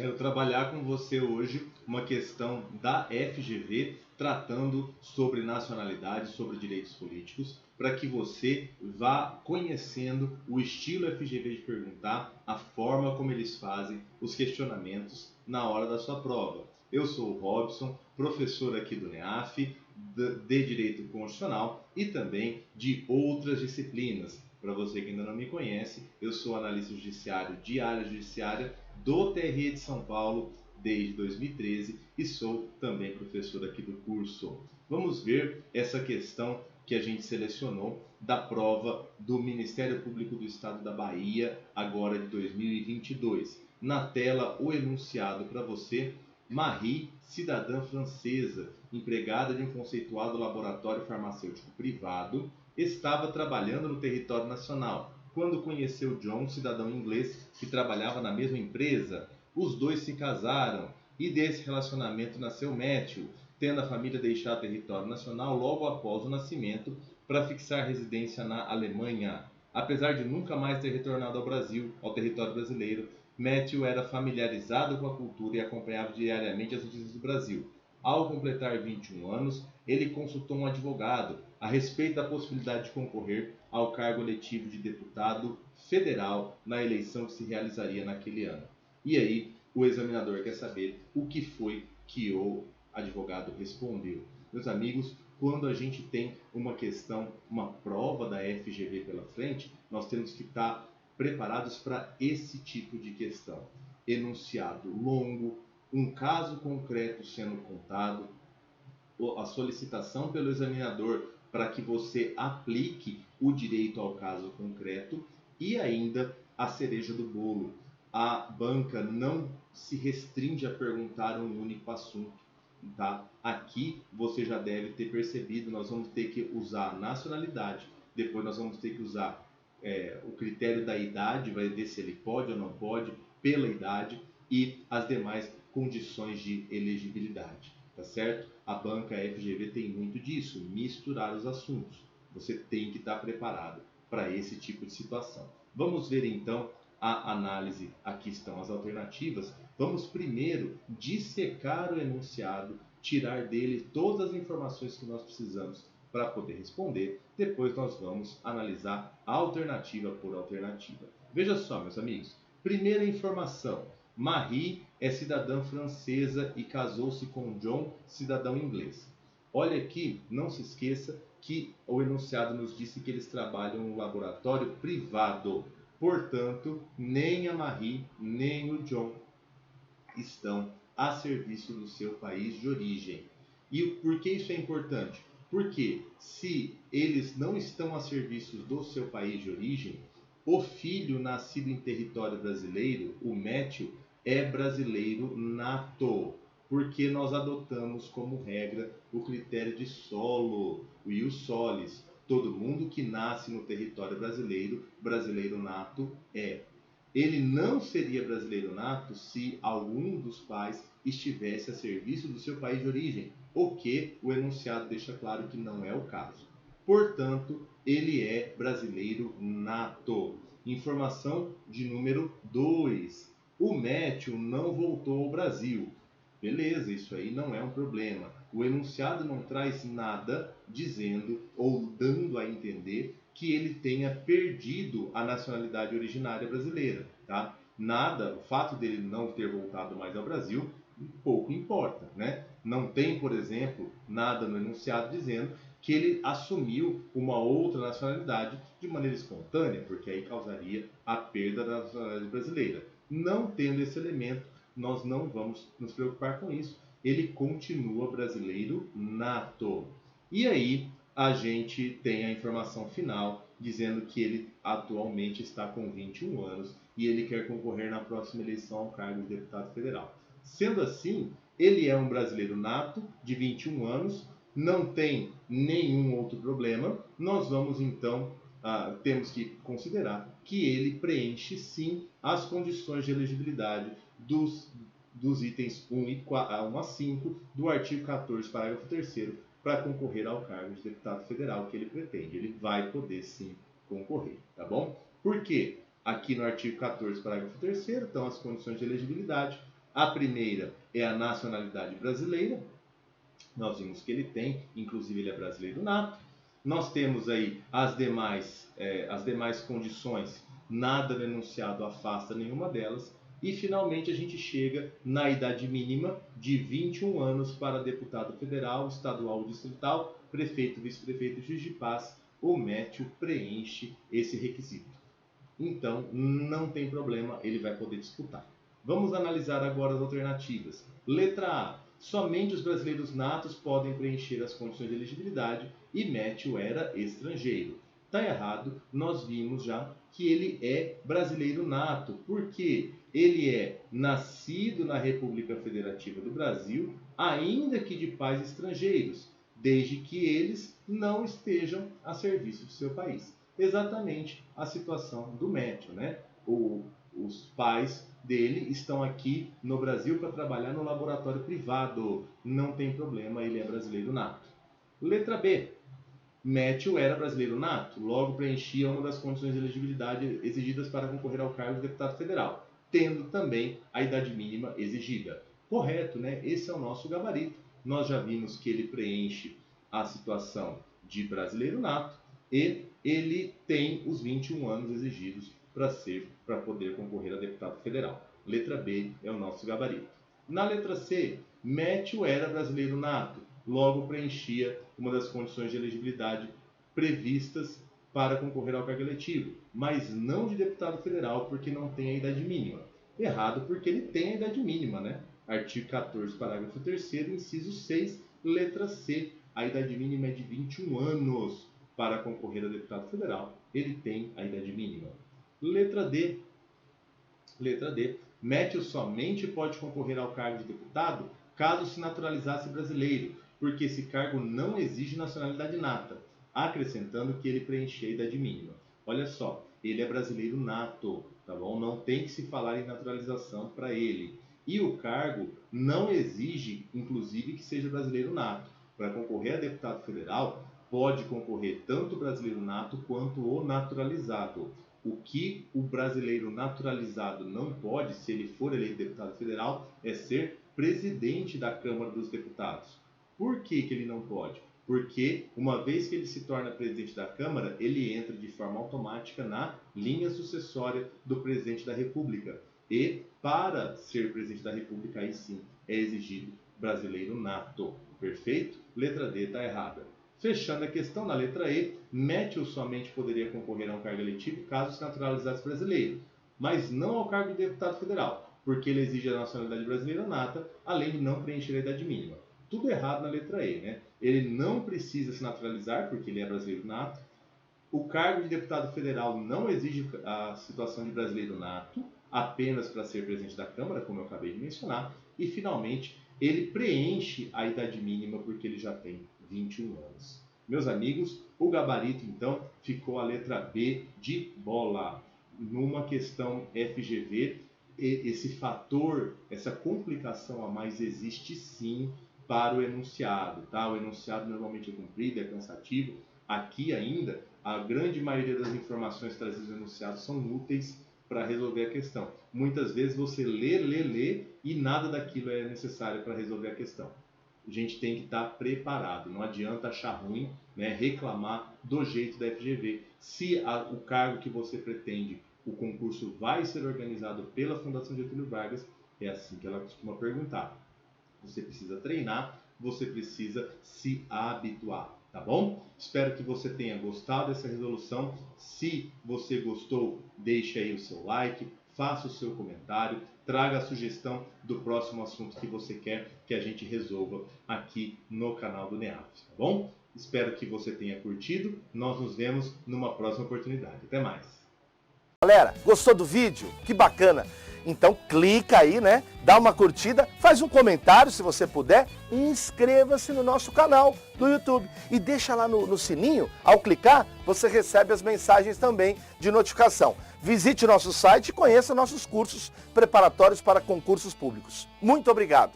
Quero trabalhar com você hoje uma questão da FGV, tratando sobre nacionalidade, sobre direitos políticos, para que você vá conhecendo o estilo FGV de perguntar, a forma como eles fazem os questionamentos na hora da sua prova. Eu sou o Robson, professor aqui do NEAF, de Direito Constitucional e também de outras disciplinas. Para você que ainda não me conhece, eu sou analista judiciário de área judiciária do TRE de São Paulo desde 2013 e sou também professor aqui do curso. Vamos ver essa questão que a gente selecionou da prova do Ministério Público do Estado da Bahia, agora de 2022. Na tela, o enunciado para você: Marie, cidadã francesa, empregada de um conceituado laboratório farmacêutico privado, estava trabalhando no território nacional quando conheceu John, cidadão inglês, que trabalhava na mesma empresa. Os dois se casaram e desse relacionamento nasceu Matthew, tendo a família deixado o território nacional logo após o nascimento para fixar residência na Alemanha. Apesar de nunca mais ter retornado ao Brasil, ao território brasileiro, Matthew era familiarizado com a cultura e acompanhava diariamente as notícias do Brasil. Ao completar 21 anos, ele consultou um advogado a respeito da possibilidade de concorrer ao cargo eletivo de deputado federal na eleição que se realizaria naquele ano. E aí, o examinador quer saber o que foi que o advogado respondeu. Meus amigos, quando a gente tem uma questão, uma prova da FGV pela frente, nós temos que estar preparados para esse tipo de questão. Enunciado longo, um caso concreto sendo contado, a solicitação pelo examinador para que você aplique o direito ao caso concreto e ainda a cereja do bolo. A banca não se restringe a perguntar um único assunto. Tá? Aqui você já deve ter percebido, nós vamos ter que usar a nacionalidade, depois nós vamos ter que usar o critério da idade, vai ver se ele pode ou não pode, pela idade, e as demais condições de elegibilidade. Tá certo? A banca FGV tem muito disso, misturar os assuntos. Você tem que estar preparado para esse tipo de situação. Vamos ver então a análise. Aqui estão as alternativas. Vamos primeiro dissecar o enunciado, tirar dele todas as informações que nós precisamos para poder responder. Depois nós vamos analisar alternativa por alternativa. Veja só, meus amigos. Primeira informação: Marie é cidadã francesa e casou-se com John, cidadão inglês. Olha aqui, não se esqueça que o enunciado nos disse que eles trabalham em um laboratório privado. Portanto, nem a Marie nem o John estão a serviço do seu país de origem. E por que isso é importante? Porque se eles não estão a serviço do seu país de origem, o filho nascido em território brasileiro, o Matthew, é brasileiro nato, porque nós adotamos como regra o critério de solo, o ius solis. Todo mundo que nasce no território brasileiro, brasileiro nato é. Ele não seria brasileiro nato se algum dos pais estivesse a serviço do seu país de origem, o que o enunciado deixa claro que não é o caso. Portanto, ele é brasileiro nato. Informação de número 2. O Matthew não voltou ao Brasil. Beleza, isso aí não é um problema. O enunciado não traz nada dizendo ou dando a entender que ele tenha perdido a nacionalidade originária brasileira, tá? Nada, o fato dele não ter voltado mais ao Brasil, pouco importa, né? Não tem, por exemplo, nada no enunciado dizendo que ele assumiu uma outra nacionalidade de maneira espontânea, porque aí causaria a perda da nacionalidade brasileira. Não tendo esse elemento, nós não vamos nos preocupar com isso. Ele continua brasileiro nato. E aí a gente tem a informação final dizendo que ele atualmente está com 21 anos e ele quer concorrer na próxima eleição ao cargo de deputado federal. Sendo assim, ele é um brasileiro nato de 21 anos, não tem nenhum outro problema. Nós vamos então, temos que considerar que ele preenche sim as condições de elegibilidade dos itens 1 a 5 do artigo 14, parágrafo 3º, para concorrer ao cargo de deputado federal que ele pretende. Ele vai poder sim concorrer, tá bom? Por quê? Aqui no artigo 14, parágrafo 3º, estão as condições de elegibilidade. A primeira é a nacionalidade brasileira. Nós vimos que ele tem, inclusive ele é brasileiro nato. Nós temos aí as demais condições, nada no enunciado afasta nenhuma delas. E finalmente a gente chega na idade mínima de 21 anos para deputado federal, estadual, distrital, prefeito, vice-prefeito, juiz de paz. O Métio preenche esse requisito. Então, não tem problema, ele vai poder disputar. Vamos analisar agora as alternativas. Letra A. Somente os brasileiros natos podem preencher as condições de elegibilidade e Métio era estrangeiro. Está errado, nós vimos já que ele é brasileiro nato, porque ele é nascido na República Federativa do Brasil, ainda que de pais estrangeiros, desde que eles não estejam a serviço do seu país. Exatamente a situação do Métio, né? Os pais dele estão aqui no Brasil para trabalhar no laboratório privado. Não tem problema, ele é brasileiro nato. Letra B. Métio era brasileiro nato, logo preenchia uma das condições de elegibilidade exigidas para concorrer ao cargo de deputado federal, tendo também a idade mínima exigida. Correto, né? Esse é o nosso gabarito. Nós já vimos que ele preenche a situação de brasileiro nato e ele tem os 21 anos exigidos para poder concorrer a deputado federal. Letra B é o nosso gabarito. Na letra C, Métio era brasileiro nato, logo preenchia uma das condições de elegibilidade previstas para concorrer ao cargo eletivo, mas não de deputado federal, porque não tem a idade mínima. Errado, porque ele tem a idade mínima, né? Artigo 14, parágrafo 3º, inciso 6, letra C. A idade mínima é de 21 anos para concorrer a deputado federal. Ele tem a idade mínima. Letra D. Métio somente pode concorrer ao cargo de deputado caso se naturalizasse brasileiro, porque esse cargo não exige nacionalidade nata, acrescentando que ele preenche a idade mínima. Olha só, ele é brasileiro nato, tá bom? Não tem que se falar em naturalização para ele. E o cargo não exige, inclusive, que seja brasileiro nato. Para concorrer a deputado federal, pode concorrer tanto o brasileiro nato quanto o naturalizado. O que o brasileiro naturalizado não pode, se ele for eleito deputado federal, é ser presidente da Câmara dos Deputados. Por que ele não pode? Porque, uma vez que ele se torna presidente da Câmara, ele entra de forma automática na linha sucessória do presidente da República. E, para ser presidente da República, aí sim, é exigido brasileiro nato. Perfeito? Letra D está errada. Fechando a questão, na letra E, Métio somente poderia concorrer a um cargo eletivo caso se naturalizasse brasileiro, mas não ao cargo de deputado federal, porque ele exige a nacionalidade brasileira nata, além de não preencher a idade mínima. Tudo errado na letra E, né? Ele não precisa se naturalizar, porque ele é brasileiro nato. O cargo de deputado federal não exige a situação de brasileiro nato, apenas para ser presidente da Câmara, como eu acabei de mencionar. E, finalmente, ele preenche a idade mínima, porque ele já tem 21 anos. Meus amigos, o gabarito, então, ficou a letra B de bola. Numa questão FGV, esse fator, essa complicação a mais existe sim para o enunciado, tá? O enunciado normalmente é comprido, é cansativo. Aqui ainda, a grande maioria das informações trazidas no enunciado são úteis para resolver a questão. Muitas vezes você lê e nada daquilo é necessário para resolver a questão. A gente tem que estar preparado, não adianta achar ruim, né, reclamar do jeito da FGV. Se o cargo que você pretende, o concurso vai ser organizado pela Fundação Getúlio Vargas, é assim que ela costuma perguntar. Você precisa treinar, você precisa se habituar, tá bom? Espero que você tenha gostado dessa resolução. Se você gostou, deixe aí o seu like, faça o seu comentário, traga a sugestão do próximo assunto que você quer que a gente resolva aqui no canal do NEAF, tá bom? Espero que você tenha curtido. Nós nos vemos numa próxima oportunidade. Até mais! Galera, gostou do vídeo? Que bacana! Então clica aí, né? Dá uma curtida, faz um comentário se você puder e inscreva-se no nosso canal do YouTube. E deixa lá no sininho, ao clicar, você recebe as mensagens também de notificação. Visite nosso site e conheça nossos cursos preparatórios para concursos públicos. Muito obrigado!